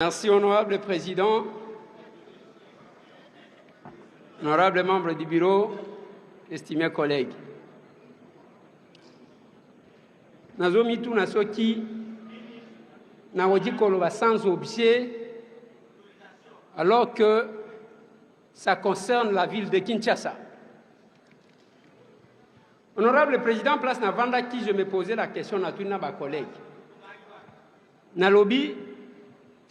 Merci, honorable président, honorable membre du bureau, estimés collègues. Nazomi tu nasoki naoji koloba sans objet alors que ça concerne la ville de Kinshasa. Honorable président, place na vanda qui je me posais la question à tous nos collègues. Nalobi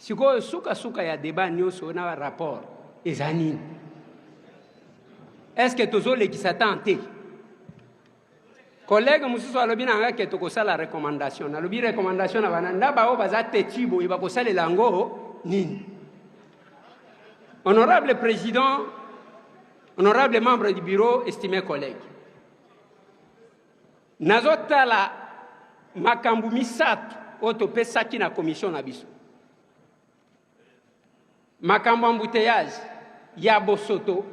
sikoyo suka ya débat nyonso na rapport ezanini. Est-ce que tozolekisa te? Collègue mususu alobi nanga ke tokosala recommandation. Nalobi recommandation na bananda bao baza tetibo iba kosala lango nini. Honorable président, honorable membre du bureau, estimés collègues. Nazotala makambu misatu otopesaki na commission na biso. Makambo embouteillage ya Bosoto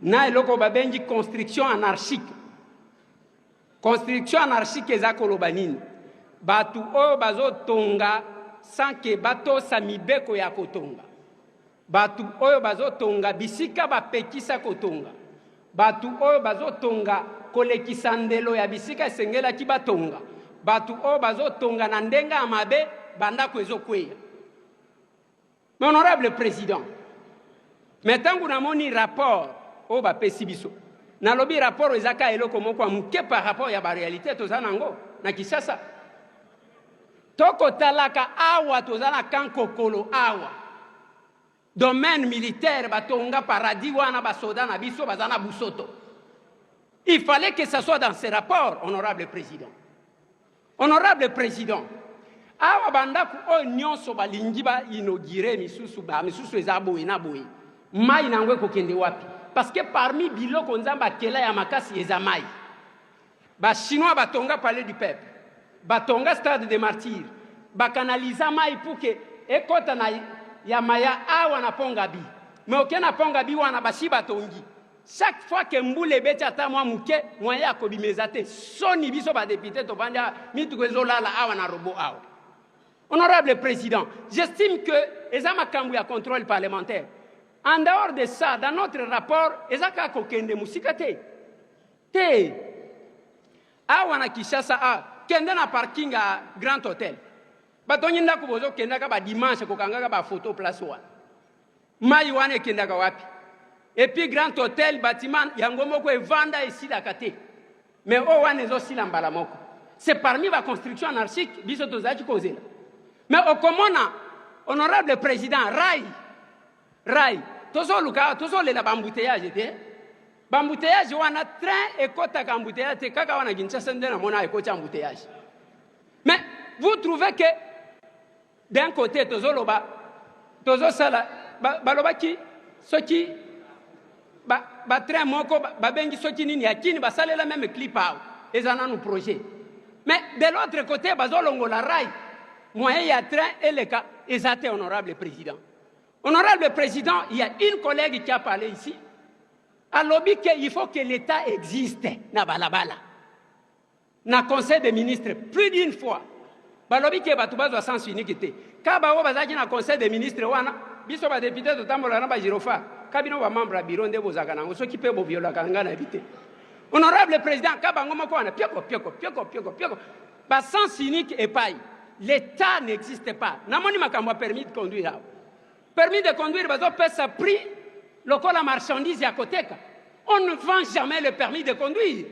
na eloko babengi construction anarchique. Construction anarchique eza koloba nini? Batu oyo bazotonga sans que bato sa mibeko ya kotonga. Batu oyo bazotonga bisika bapekisa kotonga. Batu oyo bazotonga kolekisa ndelo ya bisika esengela ki batonga. Batu oyo bazotonga na ndenga amabe bandako ezokweya. Mais honorable président, maintenant que nous avons un rapport au bapesi biso, na lobi rapport ezaka eloko moko muke par rapport ya ba réalité tozanango na Kinshasa. Toko talaka awa tozana kankokolo awa. Domaine militaire batonga paradis wana ba soda na biso bazana busoto. Il fallait que ça soit dans ce rapport, honorable président. Honorable président, awa bandaku o nyonso balingi ba inauguré misusu ezabo ina boye mai nangwe kokende wapi parce que parmi biloko nzamba kela ya makasi ezamai ba chinois batonga palais du peuple batonga stade des martyrs bakanaliza mai pour que ekota na ya maya awa na pongabi mais okena pongabi wana bashi batongi chaque fois que mbule beti ata mwa muke moya kobimezate soni biso ba député to banja mitu ezolala awa na robo awa. Honorable président, j'estime que les amakambu ya contrôle parlementaire. En dehors de ça, dans notre rapport, ezaka kokende musikate. Te. Awana Kinshasa a kende na parking à Grand Hôtel. Batonyi ndako bozo kenda ka ba dimanche kokanga ka ba photo place wa. Mai wane kenda ka wapi. Et puis Grand Hôtel bâtiment yango moko evanda ici la kate. Mais o wane zo sila mbala moko. C'est parmi la construction anarchique biso tozaki kozela. Mais au commandant, honorable président, Rai, toujours les bambouteillage, bambouteillage, on a train et côte à bambouteillage, kaka wana Kinshasa ndena mona et côte embouteillage. Mais vous trouvez que d'un côté, toujours sala, baloba ki, soki, ba train moko, bengi soki nini yakini, sale la même clip et ça nous projet. Mais de l'autre côté, bazolongo la Rai. Moi, il y a train et les cas, exactement, honorable président. Honorable président, il y a une collègue qui a parlé ici. À lobby qu'il faut que l'État existe. Na balabala. Na conseil des ministres, plus d'une fois. Ba lobby que batuba doit sens uniquité. Kaba o bazaki na conseil des ministres wana, biso ba député to tambola na ba girofa. Kabino ba membre bureau nde bozaka nango so ki pe bo viola kanga na éviter. Honorable président, kaba ngoma ko wana pioko. Ba sens unique et paille. L'État n'existe pas. Namoni makambo permis de conduire. Permis de conduire, bazo pesa prix lokola marchandise ya koteka. On ne vend jamais le permis de conduire.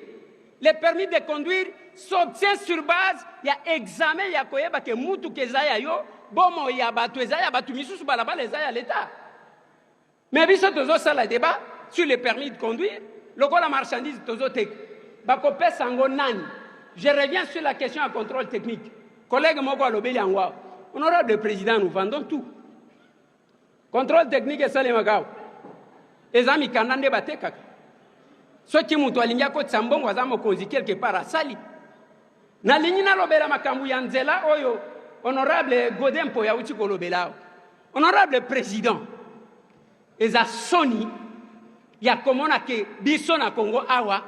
Le permis de conduire s'obtient sur base ya examen ya koyeba ke mutu kezaya yo bomo ya batu ezaya batu misusu balabala ezaya l'État. Mais biso tozo sala débat sur le permis de conduire lokola marchandise tozo tek. Bako pesa ngo nani. Je reviens sur la question à contrôle technique. Collègue Moko Alobeli Angwa, honorable président, nous vendons tout. Contrôle technique et salé magao. Les amis kanande bateka. Ce qui moutou alinga ko tsambon wazamo konzi quelque part à sali. Na lignina lobela makambu yanzela oyo honorable Godin Poya uchi kolobela. Honorable président, eza soni ya komona ke biso na Congo awa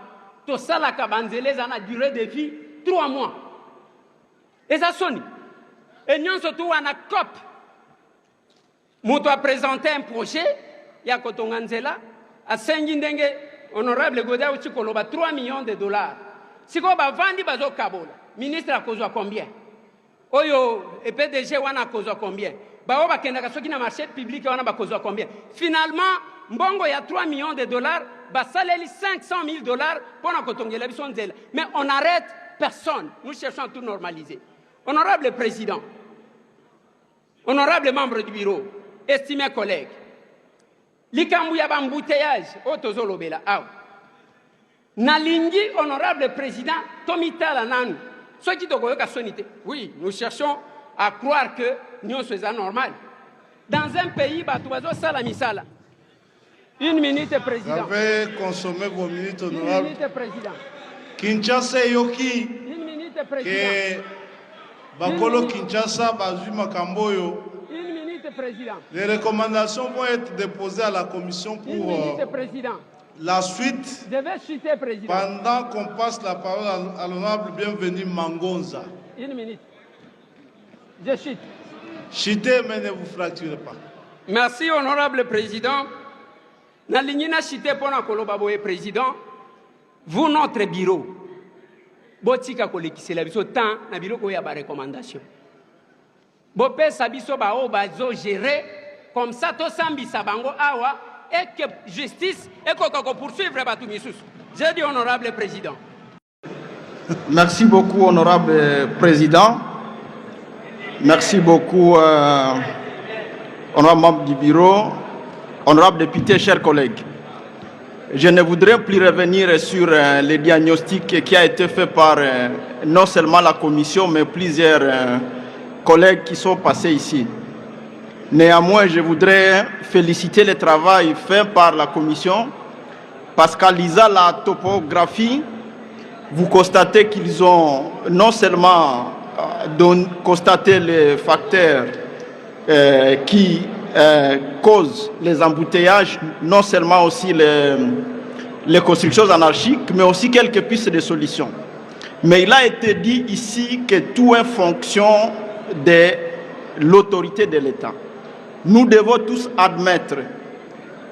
to sala ka banzeleza na durée de vie 3 mois. Et ça sonne. Et nous sommes tous en COP. Moto a présenté un projet, ya kotonga nzela, a sengi ndenge, honorable Goda uchi koloba 3 millions de dollars. Siko ba vandi bazo kabola. Ministre a kozwa combien? Oyo, et PDG wana a kozwa combien? Ba oba kenda kasoki na marché public wana ba kozwa combien? Finalement, mbongo ya 3 millions de dollars, ba saleli 500 000 dollars pour na kotongela biso nzela. Mais on arrête personne. Nous cherchons à tout normaliser. Honorable Président, honorable membre du bureau, estimés collègues, likambu ya bambouteillage, otozo lobela, aw. Nalingi, honorable président, Tomitala Nanu, ceux qui doivent soniter. Oui, nous cherchons à croire que nous sommes normal. Dans un pays, Batouazo Salamisala. Une minute, président. Vous avez consommé vos minutes, honorable. Une minute, président. Kinshasa Yoki. Une minute, président. Que Bakolo Kinshasa, Bazuma Kamboyo. Une minute, président. Les recommandations vont être déposées à la commission pour Une minute, président. la suite. Je vais chuter, président. Pendant qu'on passe la parole à l'honorable bienvenu Mangonza. Une minute. Je chute. Chutez, mais ne vous fracturez pas. Merci, honorable président. Nalingina chute pour na koloba boye président. Vous, notre bureau, botika kolekisi la biso temps na bureau ko ya ba recommandation. Bopé sabiso ba o bazo gérer comme ça to sambisa bango awa et que justice et ko poursuivre batu misusu. J'ai dit honorable président. Merci beaucoup honorable président. Merci beaucoup honorable membre du bureau, honorable député, chers collègues. Je ne voudrais plus revenir sur le diagnostic qui a été fait par non seulement la commission, mais plusieurs collègues qui sont passés ici. Néanmoins, je voudrais féliciter le travail fait par la commission, parce qu'en lisant la topographie, vous constatez qu'ils ont non seulement constaté les facteurs qui causent les embouteillages, non seulement aussi les constructions anarchiques, mais aussi quelques pistes de solutions. Mais il a été dit ici que tout est fonction de l'autorité de l'État. Nous devons tous admettre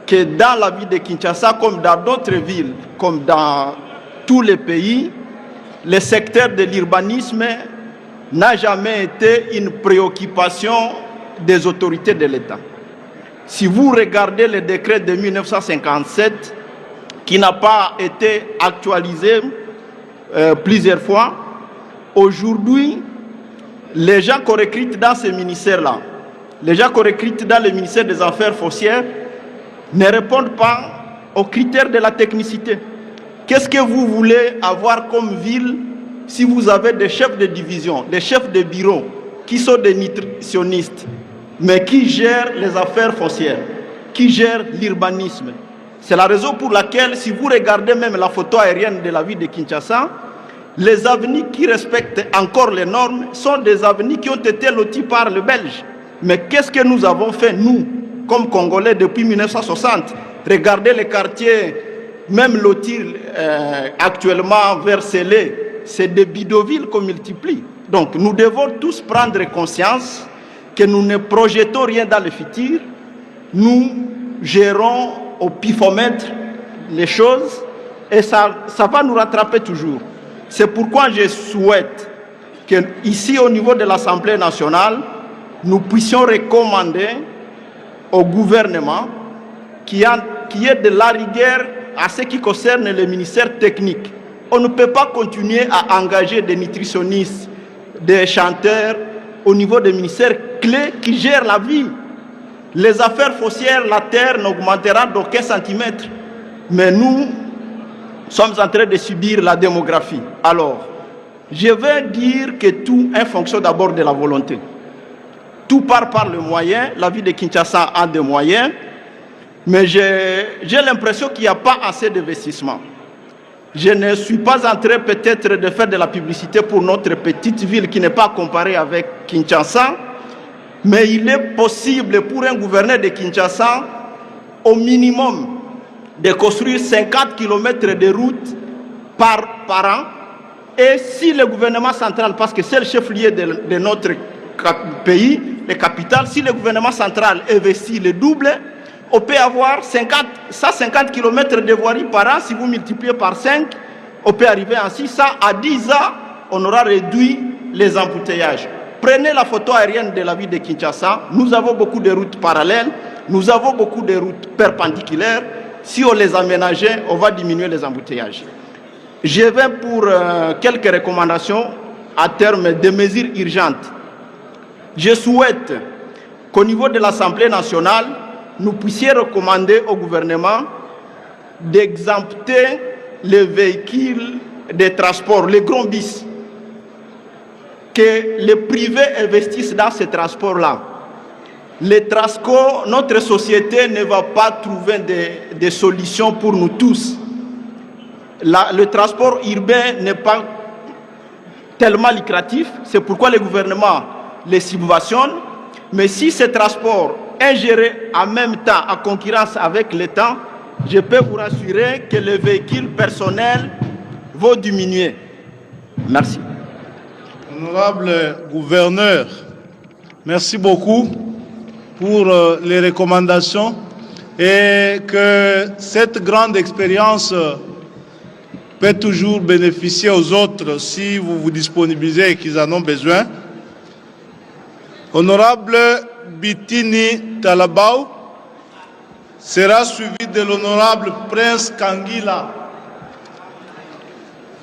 que dans la ville de Kinshasa, comme dans d'autres villes, comme dans tous les pays, le secteur de l'urbanisme n'a jamais été une préoccupation des autorités de l'État. Si vous regardez le décret de 1957, qui n'a pas été actualisé plusieurs fois, aujourd'hui, les gens qu'on recrute dans ces ministères-là, les gens qu'on recrute dans le ministère des Affaires foncières, ne répondent pas aux critères de la technicité. Qu'est-ce que vous voulez avoir comme ville si vous avez des chefs de division, des chefs de bureau qui sont des nutritionnistes, mais qui gèrent les affaires foncières, qui gèrent l'urbanisme? C'est la raison pour laquelle, si vous regardez même la photo aérienne de la ville de Kinshasa, les avenues qui respectent encore les normes sont des avenues qui ont été loties par les Belges. Mais qu'est-ce que nous avons fait, nous, comme Congolais, depuis 1960? Regardez les quartiers, même lotis actuellement vers Sélé, c'est des bidonvilles qu'on multiplie. Donc nous devons tous prendre conscience que nous ne projetons rien dans le futur, nous gérons au pifomètre les choses et ça va nous rattraper toujours. C'est pourquoi je souhaite qu'ici au niveau de l'Assemblée nationale, nous puissions recommander au gouvernement qu'il y ait de la rigueur à ce qui concerne les ministères techniques. On ne peut pas continuer à engager des nutritionnistes, des chanteurs au niveau des ministères clés qui gèrent la vie. Les affaires foncières, la terre n'augmentera d'aucun centimètre. Mais nous sommes en train de subir la démographie. Alors, je vais dire que tout est fonction d'abord de la volonté. Tout part par le moyen. La ville de Kinshasa a des moyens. Mais j'ai l'impression qu'il n'y a pas assez d'investissement. Je ne suis pas en train peut-être de faire de la publicité pour notre petite ville qui n'est pas comparée avec Kinshasa. Mais il est possible pour un gouverneur de Kinshasa, au minimum, de construire 50 km de route par an. Et si le gouvernement central, parce que c'est le chef-lieu de notre pays, les capitales, si le gouvernement central investit le double, on peut avoir 150 km de voirie par an. Si vous multipliez par 5, on peut arriver ainsi. Ça, à 10 ans, on aura réduit les embouteillages. Prenez la photo aérienne de la ville de Kinshasa. Nous avons beaucoup de routes parallèles. Nous avons beaucoup de routes perpendiculaires. Si on les aménageait, on va diminuer les embouteillages. Je vais pour quelques recommandations à terme de mesures urgentes. Je souhaite qu'au niveau de l'Assemblée nationale, nous puissions recommander au gouvernement d'exempter les véhicules de transport, les grands bus, que les privés investissent dans ces transports-là. Les Trasco, notre société ne va pas trouver des solutions pour nous tous. Le transport urbain n'est pas tellement lucratif, c'est pourquoi le gouvernement les subventionne. Mais si ce transport est géré en même temps en concurrence avec l'État, je peux vous rassurer que les véhicules personnels vont diminuer. Merci. Honorable gouverneur, merci beaucoup pour les recommandations et que cette grande expérience peut toujours bénéficier aux autres si vous vous disponibilisez et qu'ils en ont besoin. Honorable Bitini Talabao sera suivi de l'honorable Prince Kangila.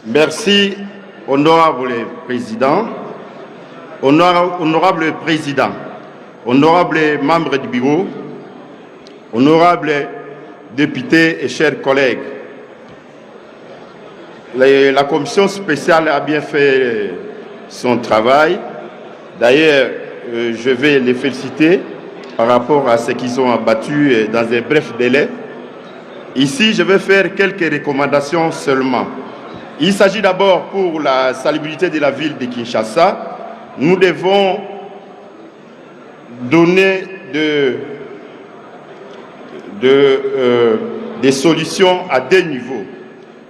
Merci, honorable président, honorable président, honorable membre du bureau, honorable députés et chers collègues. La commission spéciale a bien fait son travail. D'ailleurs, je vais les féliciter par rapport à ce qu'ils ont abattu dans un bref délai. Ici, je vais faire quelques recommandations seulement. Il s'agit d'abord pour la salubrité de la ville de Kinshasa. Nous devons donner des solutions à deux niveaux.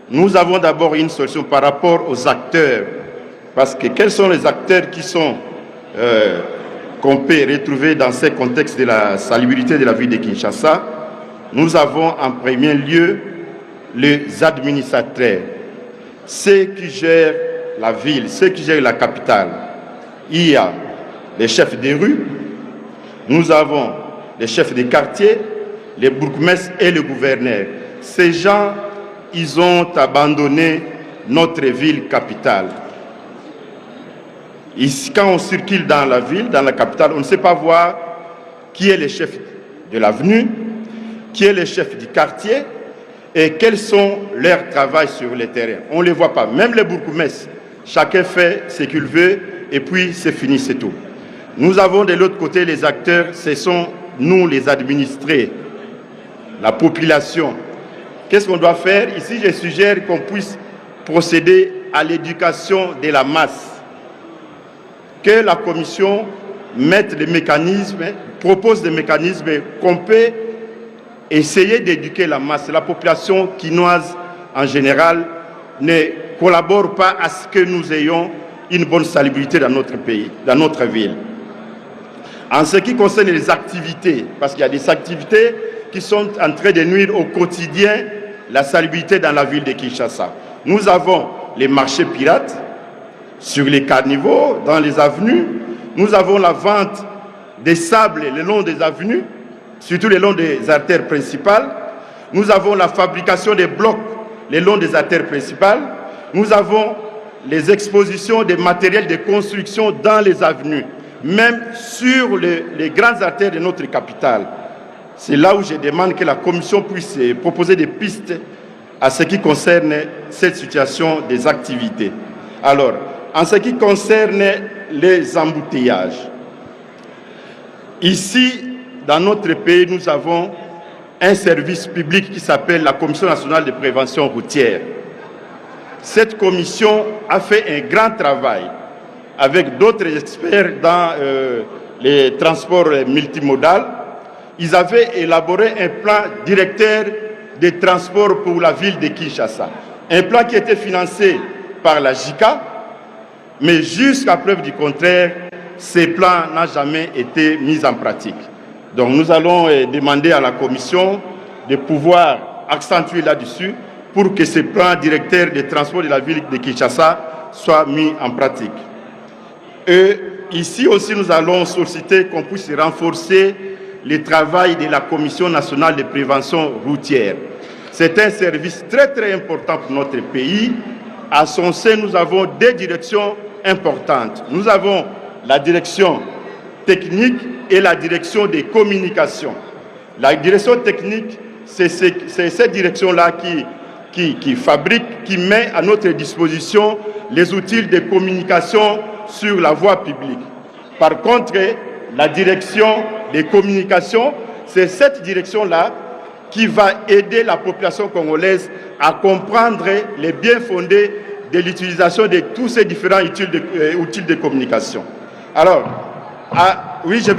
Nous avons d'abord une solution par rapport aux acteurs. Parce que quels sont les acteurs qui sont qu'on peut retrouver dans ce contexte de la salubrité de la ville de Kinshasa? Nous avons en premier lieu les administrateurs, ceux qui gèrent la ville, ceux qui gèrent la capitale. Il y a les chefs des rues, nous avons les chefs des quartiers, les bourgmestres et le gouverneur. Ces gens, ils ont abandonné notre ville capitale. Ici, quand on circule dans la ville, dans la capitale, on ne sait pas voir qui est le chef de l'avenue, qui est le chef du quartier et quels sont leurs travaux sur le terrain. On ne les voit pas. Même les bourgmestres, chacun fait ce qu'il veut et puis c'est fini, c'est tout. Nous avons de l'autre côté les acteurs, ce sont nous les administrés, la population. Qu'est-ce qu'on doit faire? Ici, je suggère qu'on puisse procéder à l'éducation de la masse. Que la commission mette des mécanismes, propose des mécanismes qu'on peut essayer d'éduquer la masse. La population quinoise, en général, ne collabore pas à ce que nous ayons une bonne salubrité dans notre pays, dans notre ville. En ce qui concerne les activités, parce qu'il y a des activités qui sont en train de nuire au quotidien la salubrité dans la ville de Kinshasa. Nous avons les marchés pirates sur les caniveaux, dans les avenues. Nous avons la vente des sables le long des avenues, surtout le long des artères principales. Nous avons la fabrication des blocs le long des artères principales. Nous avons les expositions des matériels de construction dans les avenues, même sur les grandes artères de notre capitale. C'est là où je demande que la commission puisse proposer des pistes à ce qui concerne cette situation des activités. Alors, en ce qui concerne les embouteillages, ici, dans notre pays, nous avons un service public qui s'appelle la Commission nationale de prévention routière. Cette commission a fait un grand travail avec d'autres experts dans les transports multimodaux. Ils avaient élaboré un plan directeur des transports pour la ville de Kinshasa. Un plan qui était financé par la JICA, mais jusqu'à preuve du contraire, ces plans n'ont jamais été mis en pratique. Donc nous allons demander à la Commission de pouvoir accentuer là-dessus pour que ces plans directeurs des transports de la ville de Kinshasa soient mis en pratique. Et ici aussi, nous allons solliciter qu'on puisse renforcer le travail de la Commission nationale de prévention routière. C'est un service très très important pour notre pays. À son sein, nous avons deux directions importantes. Nous avons la direction technique et la direction des communications. La direction technique, c'est cette direction-là qui fabrique, qui met à notre disposition les outils de communication sur la voie publique. Par contre, la direction des communications, c'est cette direction-là qui va aider la population congolaise à comprendre les biens fondés de l'utilisation de tous ces différents outils de communication. Alors, oui, je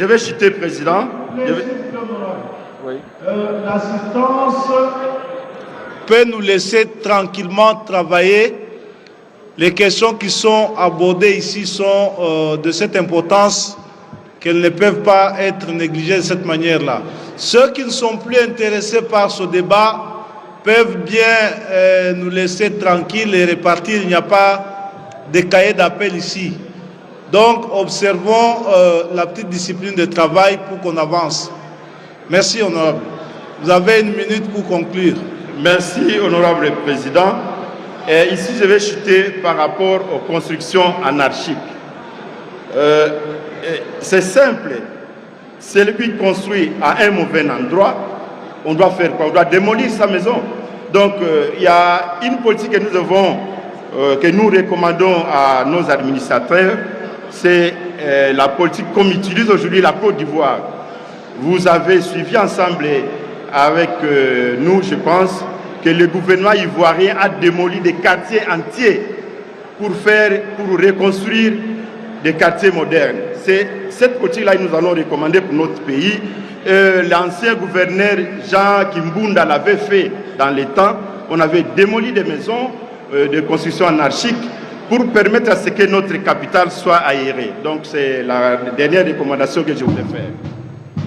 vais citer, Président. Oui. L'assistance peut nous laisser tranquillement travailler. Les questions qui sont abordées ici sont de cette importance qu'elles ne peuvent pas être négligées de cette manière-là. Ceux qui ne sont plus intéressés par ce débat peuvent bien nous laisser tranquilles et repartir. Il n'y a pas de cahier d'appel ici. Donc, observons la petite discipline de travail pour qu'on avance. Merci, honorable. Vous avez une minute pour conclure. Merci, honorable président. Et ici, je vais chuter par rapport aux constructions anarchiques. C'est simple. Celui qui construit à un mauvais endroit, on doit faire quoi? On doit démolir sa maison. Donc, il y a une politique que nous recommandons à nos administrateurs. C'est la politique comme utilise aujourd'hui la Côte d'Ivoire. Vous avez suivi ensemble avec nous, je pense, que le gouvernement ivoirien a démoli des quartiers entiers pour reconstruire des quartiers modernes. C'est cette politique-là que nous allons recommander pour notre pays. L'ancien gouverneur Jean Kimbunda l'avait fait dans les temps. On avait démoli des maisons de construction anarchique pour permettre à ce que notre capitale soit aérée. Donc c'est la dernière recommandation que je voulais faire.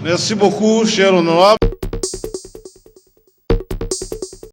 Merci beaucoup, cher honorable.